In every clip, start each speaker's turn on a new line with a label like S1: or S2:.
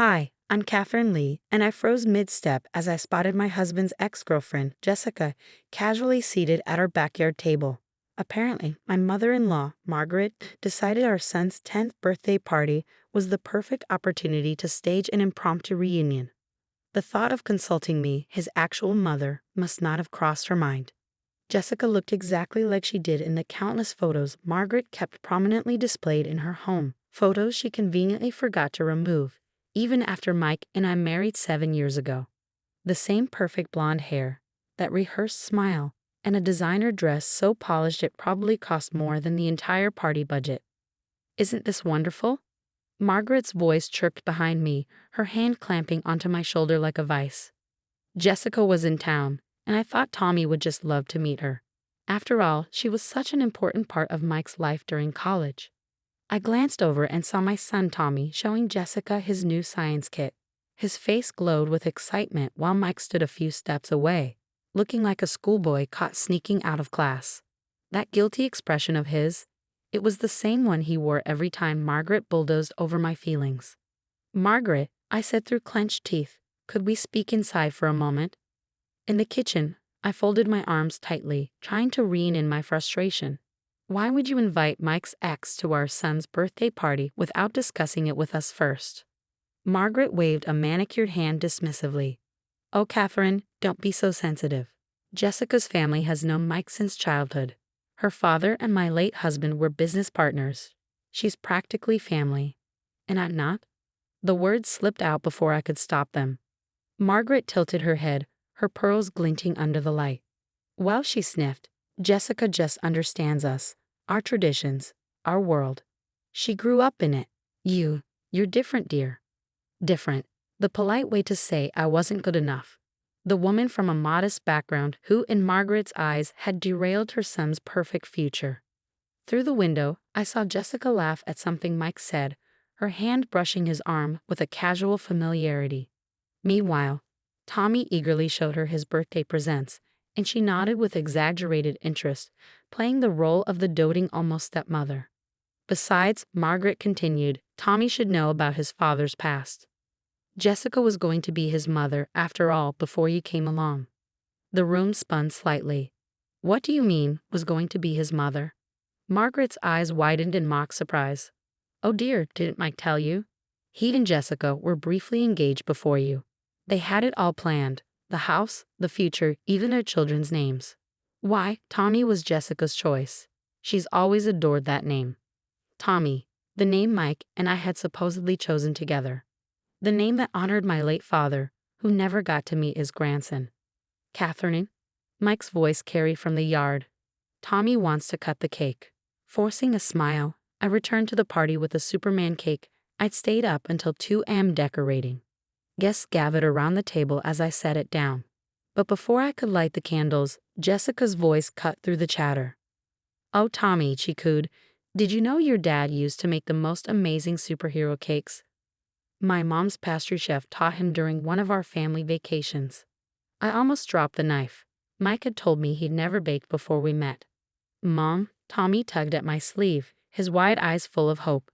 S1: Hi, I'm Katherine Lee, and I froze mid-step as I spotted my husband's ex-girlfriend, Jessica, casually seated at our backyard table. Apparently, my mother-in-law, Margaret, decided our son's 10th birthday party was the perfect opportunity to stage an impromptu reunion. The thought of consulting me, his actual mother, must not have crossed her mind. Jessica looked exactly like she did in the countless photos Margaret kept prominently displayed in her home, photos she conveniently forgot to remove, even after Mike and I married 7 years ago. The same perfect blonde hair, that rehearsed smile, and a designer dress so polished it probably cost more than the entire party budget. Isn't this wonderful? Margaret's voice chirped behind me, her hand clamping onto my shoulder like a vice. Jessica was in town, and I thought Tommy would just love to meet her. After all, she was such an important part of Mike's life during college. I glanced over and saw my son Tommy showing Jessica his new science kit. His face glowed with excitement while Mike stood a few steps away, looking like a schoolboy caught sneaking out of class. That guilty expression of his, it was the same one he wore every time Margaret bulldozed over my feelings. "Margaret," I said through clenched teeth, "could we speak inside for a moment?" In the kitchen, I folded my arms tightly, trying to rein in my frustration. Why would you invite Mike's ex to our son's birthday party without discussing it with us first? Margaret waved a manicured hand dismissively. "Oh, Catherine, don't be so sensitive. Jessica's family has known Mike since childhood. Her father and my late husband were business partners. She's practically family. And I'm not?" The words slipped out before I could stop them. Margaret tilted her head, her pearls glinting under the light. While she sniffed, "Jessica just understands us, our traditions, our world. She grew up in it. You're different, dear." Different. The polite way to say I wasn't good enough. The woman from a modest background who, in Margaret's eyes, had derailed her son's perfect future. Through the window, I saw Jessica laugh at something Mike said, her hand brushing his arm with a casual familiarity. Meanwhile, Tommy eagerly showed her his birthday presents, and she nodded with exaggerated interest, playing the role of the doting almost stepmother. Besides, Margaret continued, Tommy should know about his father's past. Jessica was going to be his mother, after all, before you came along. The room spun slightly. "What do you mean, was going to be his mother?" Margaret's eyes widened in mock surprise. "Oh dear, didn't Mike tell you? He and Jessica were briefly engaged before you. They had it all planned, the house, the future, even their children's names. Why, Tommy was Jessica's choice. She's always adored that name. Tommy, the name Mike and I had supposedly chosen together. The name that honored my late father, who never got to meet his grandson. Catherine?" Mike's voice carried from the yard. "Tommy wants to cut the cake." Forcing a smile, I returned to the party with a Superman cake I'd stayed up until 2 a.m. decorating. Guests gathered around the table as I set it down. But before I could light the candles, Jessica's voice cut through the chatter. "Oh, Tommy," she cooed, "did you know your dad used to make the most amazing superhero cakes? My mom's pastry chef taught him during one of our family vacations." I almost dropped the knife. Mike had told me he'd never baked before we met. "Mom," Tommy tugged at my sleeve, his wide eyes full of hope.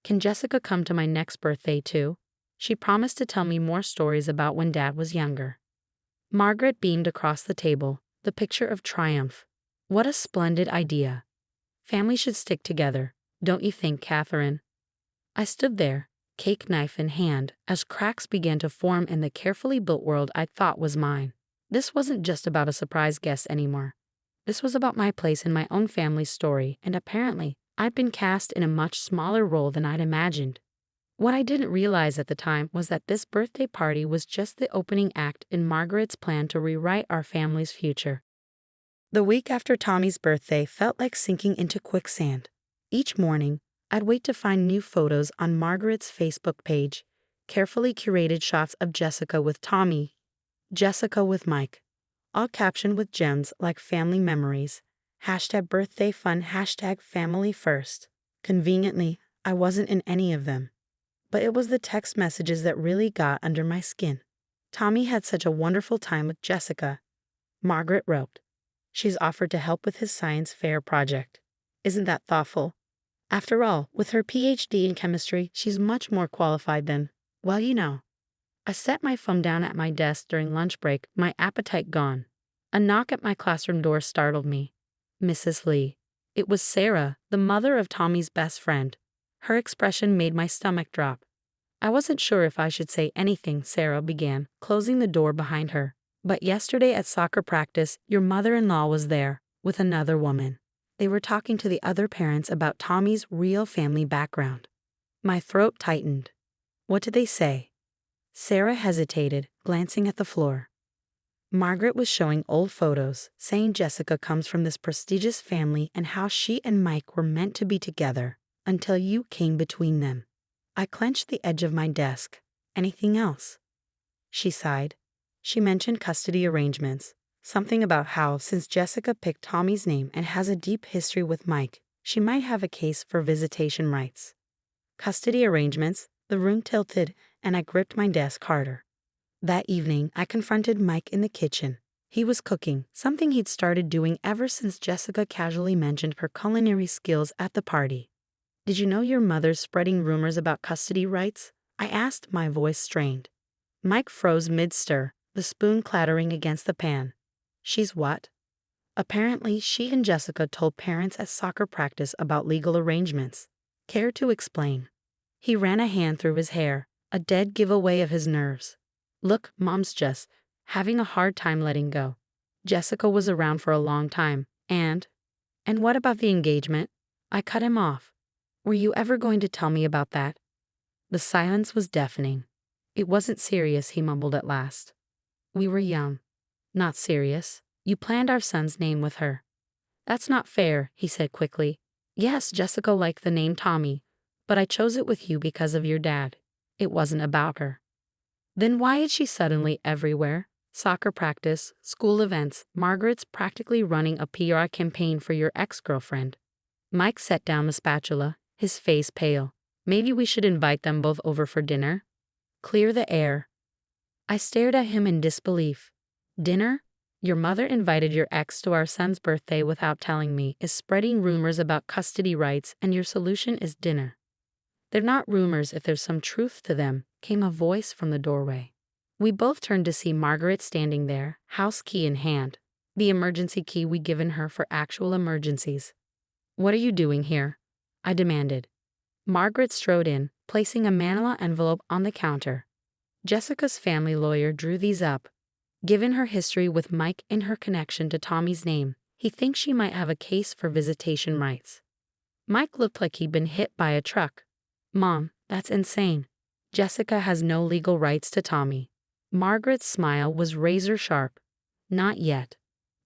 S1: "Can Jessica come to my next birthday too? She promised to tell me more stories about when Dad was younger." Margaret beamed across the table, the picture of triumph. "What a splendid idea. Families should stick together, don't you think, Catherine?" I stood there, cake knife in hand, as cracks began to form in the carefully built world I thought was mine. This wasn't just about a surprise guest anymore. This was about my place in my own family's story, and apparently, I'd been cast in a much smaller role than I'd imagined. What I didn't realize at the time was that this birthday party was just the opening act in Margaret's plan to rewrite our family's future. The week after Tommy's birthday felt like sinking into quicksand. Each morning, I'd wait to find new photos on Margaret's Facebook page, carefully curated shots of Jessica with Tommy, Jessica with Mike, all captioned with gems like family memories, #birthday fun, #family first. Conveniently, I wasn't in any of them. But it was the text messages that really got under my skin. "Tommy had such a wonderful time with Jessica," Margaret wrote. "She's offered to help with his science fair project. Isn't that thoughtful? After all, with her PhD in chemistry, she's much more qualified than..." Well, I set my phone down at my desk during lunch break, my appetite gone. A knock at my classroom door startled me. Mrs. Lee. It was Sarah, the mother of Tommy's best friend. Her expression made my stomach drop. I wasn't sure if I should say anything, Sarah began, closing the door behind her. But yesterday at soccer practice, your mother-in-law was there, with another woman. They were talking to the other parents about Tommy's real family background. My throat tightened. What did they say? Sarah hesitated, glancing at the floor. Margaret was showing old photos, saying Jessica comes from this prestigious family and how she and Mike were meant to be together, until you came between them. I clenched the edge of my desk. Anything else? She sighed. She mentioned custody arrangements, something about how, since Jessica picked Tommy's name and has a deep history with Mike, she might have a case for visitation rights. Custody arrangements, the room tilted, and I gripped my desk harder. That evening, I confronted Mike in the kitchen. He was cooking, something he'd started doing ever since Jessica casually mentioned her culinary skills at the party. Did you know your mother's spreading rumors about custody rights? I asked, my voice strained. Mike froze mid-stir, the spoon clattering against the pan. She's what? Apparently, she and Jessica told parents at soccer practice about legal arrangements. Care to explain? He ran a hand through his hair, a dead giveaway of his nerves. Look, Mom's just having a hard time letting go. Jessica was around for a long time, and what about the engagement? I cut him off. Were you ever going to tell me about that? The silence was deafening. It wasn't serious, he mumbled at last. We were young. Not serious. You planned our son's name with her. That's not fair, he said quickly. Yes, Jessica liked the name Tommy, but I chose it with you because of your dad. It wasn't about her. Then why is she suddenly everywhere? Soccer practice, school events, Margaret's practically running a PR campaign for your ex-girlfriend. Mike set down the spatula, his face pale. Maybe we should invite them both over for dinner? Clear the air. I stared at him in disbelief. Dinner? Your mother invited your ex to our son's birthday without telling me, is spreading rumors about custody rights, and your solution is dinner. They're not rumors if there's some truth to them, came a voice from the doorway. We both turned to see Margaret standing there, house key in hand, the emergency key we'd given her for actual emergencies. What are you doing here? I demanded. Margaret strode in, placing a manila envelope on the counter. Jessica's family lawyer drew these up. Given her history with Mike and her connection to Tommy's name, he thinks she might have a case for visitation rights. Mike looked like he'd been hit by a truck. Mom, that's insane. Jessica has no legal rights to Tommy. Margaret's smile was razor sharp. Not yet.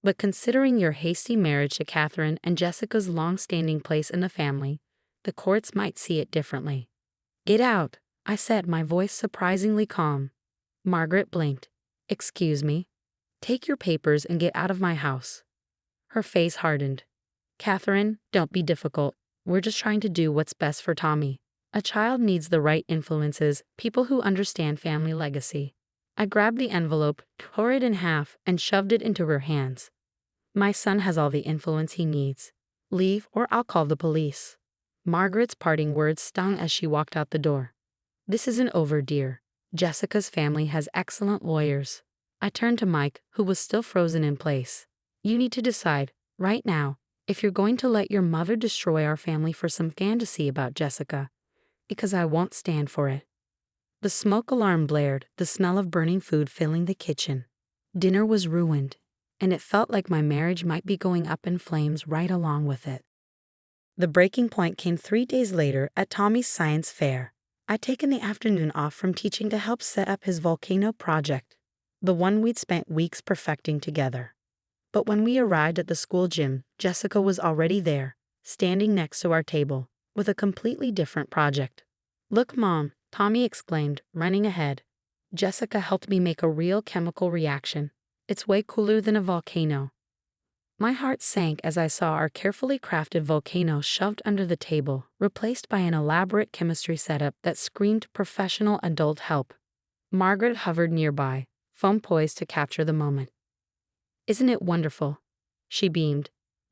S1: But considering your hasty marriage to Katherine and Jessica's long-standing place in the family, the courts might see it differently. Get out, I said, my voice surprisingly calm. Margaret blinked. Excuse me? Take your papers and get out of my house. Her face hardened. Katherine, don't be difficult. We're just trying to do what's best for Tommy. A child needs the right influences, people who understand family legacy. I grabbed the envelope, tore it in half, and shoved it into her hands. My son has all the influence he needs. Leave or I'll call the police. Margaret's parting words stung as she walked out the door. This isn't over, dear. Jessica's family has excellent lawyers. I turned to Mike, who was still frozen in place. You need to decide, right now, if you're going to let your mother destroy our family for some fantasy about Jessica. Because I won't stand for it. The smoke alarm blared, the smell of burning food filling the kitchen. Dinner was ruined, and it felt like my marriage might be going up in flames right along with it. The breaking point came 3 days later at Tommy's science fair. I'd taken the afternoon off from teaching to help set up his volcano project, the one we'd spent weeks perfecting together. But when we arrived at the school gym, Jessica was already there, standing next to our table, with a completely different project. Look, Mom, Tommy exclaimed, running ahead. Jessica helped me make a real chemical reaction. It's way cooler than a volcano. My heart sank as I saw our carefully crafted volcano shoved under the table, replaced by an elaborate chemistry setup that screamed professional adult help. Margaret hovered nearby, phone poised to capture the moment. Isn't it wonderful? She beamed.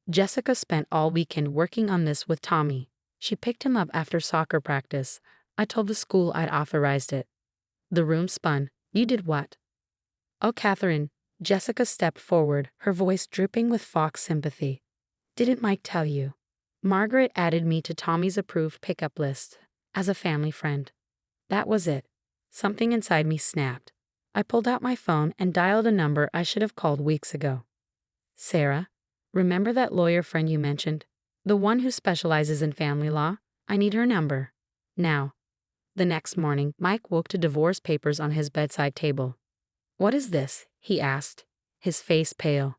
S1: Jessica spent all weekend working on this with Tommy. She picked him up after soccer practice. I told the school I'd authorized it. The room spun. You did what? Oh, Catherine. Jessica stepped forward, her voice dripping with Fox sympathy. Didn't Mike tell you? Margaret added me to Tommy's approved pickup list as a family friend. That was it. Something inside me snapped. I pulled out my phone and dialed a number I should have called weeks ago. Sarah, remember that lawyer friend you mentioned? The one who specializes in family law? I need her number. Now. The next morning, Mike woke to divorce papers on his bedside table. What is this? He asked, his face pale.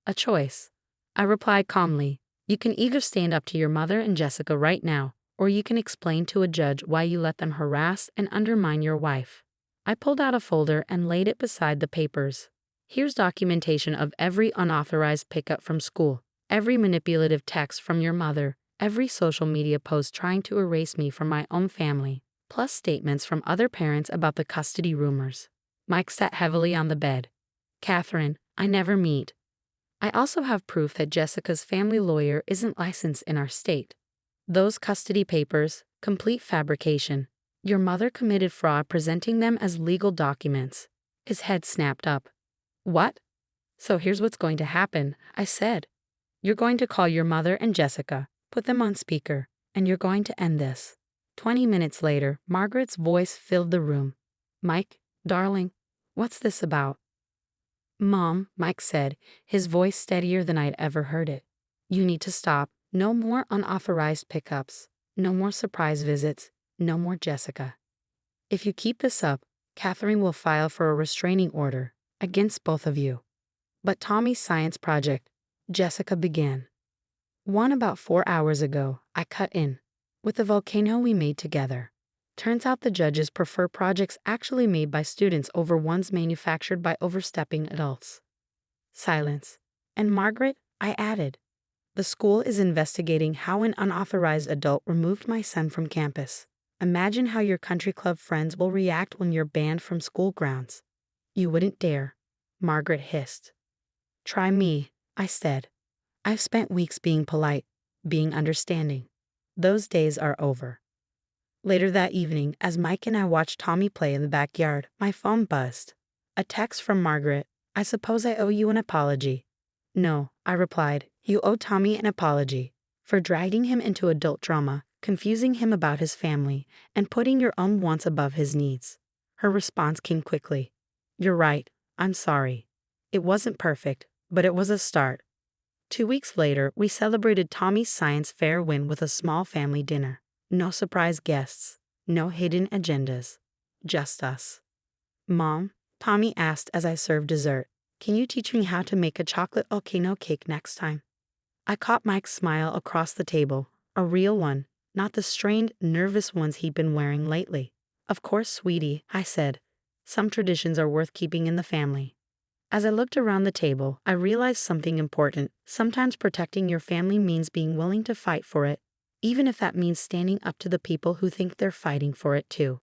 S1: A choice. I replied calmly. You can either stand up to your mother and Jessica right now, or you can explain to a judge why you let them harass and undermine your wife. I pulled out a folder and laid it beside the papers. Here's documentation of every unauthorized pickup from school, every manipulative text from your mother, every social media post trying to erase me from my own family, plus statements from other parents about the custody rumors. Mike sat heavily on the bed. Catherine, I never meet. I also have proof that Jessica's family lawyer isn't licensed in our state. Those custody papers, complete fabrication. Your mother committed fraud presenting them as legal documents. His head snapped up. What? So here's what's going to happen, I said. You're going to call your mother and Jessica, put them on speaker, and you're going to end this. 20 minutes later, Margaret's voice filled the room. Mike, darling, what's this about? Mom, Mike said, his voice steadier than I'd ever heard it. You need to stop. No more unauthorized pickups. No more surprise visits. No more Jessica. If you keep this up, Catherine will file for a restraining order against both of you. But Tommy's science project, Jessica began. One about 4 hours ago, I cut in with the volcano we made together. Turns out the judges prefer projects actually made by students over ones manufactured by overstepping adults. Silence. And Margaret, I added. The school is investigating how an unauthorized adult removed my son from campus. Imagine how your country club friends will react when you're banned from school grounds. You wouldn't dare, Margaret hissed. Try me, I said. I've spent weeks being polite, being understanding. Those days are over. Later that evening, as Mike and I watched Tommy play in the backyard, my phone buzzed. A text from Margaret. I suppose I owe you an apology. No, I replied. You owe Tommy an apology for dragging him into adult drama, confusing him about his family, and putting your own wants above his needs. Her response came quickly. You're right. I'm sorry. It wasn't perfect, but it was a start. 2 weeks later, we celebrated Tommy's science fair win with a small family dinner. No surprise guests, no hidden agendas, just us. Mom, Tommy asked as I served dessert, can you teach me how to make a chocolate volcano cake next time? I caught Mike's smile across the table, a real one, not the strained, nervous ones he'd been wearing lately. Of course, sweetie, I said. Some traditions are worth keeping in the family. As I looked around the table, I realized something important. Sometimes protecting your family means being willing to fight for it, even if that means standing up to the people who think they're fighting for it too.